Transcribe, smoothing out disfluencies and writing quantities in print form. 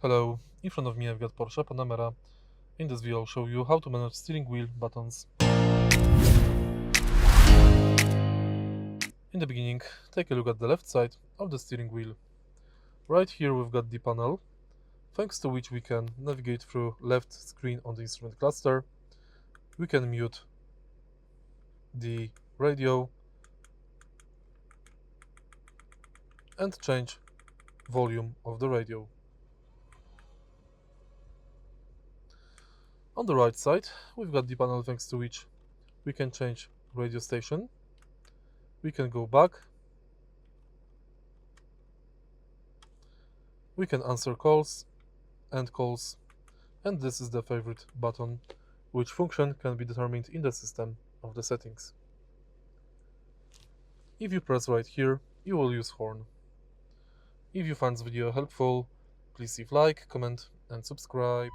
Hello, in front of me I've got Porsche Panamera. In this video I'll show you how to manage steering wheel buttons. In the beginning, take a look at the left side of the steering wheel. Right here we've got the panel, thanks to which we can navigate through left screen on the instrument cluster. We can mute the radio and change volume of the radio. On the right side, we've got the panel thanks to which we can change radio station. We can go back. We can answer calls, end calls, and this is the favorite button, which function can be determined in the system of the settings. If you press right here, you will use horn. If you find this video helpful, please leave like, comment and subscribe.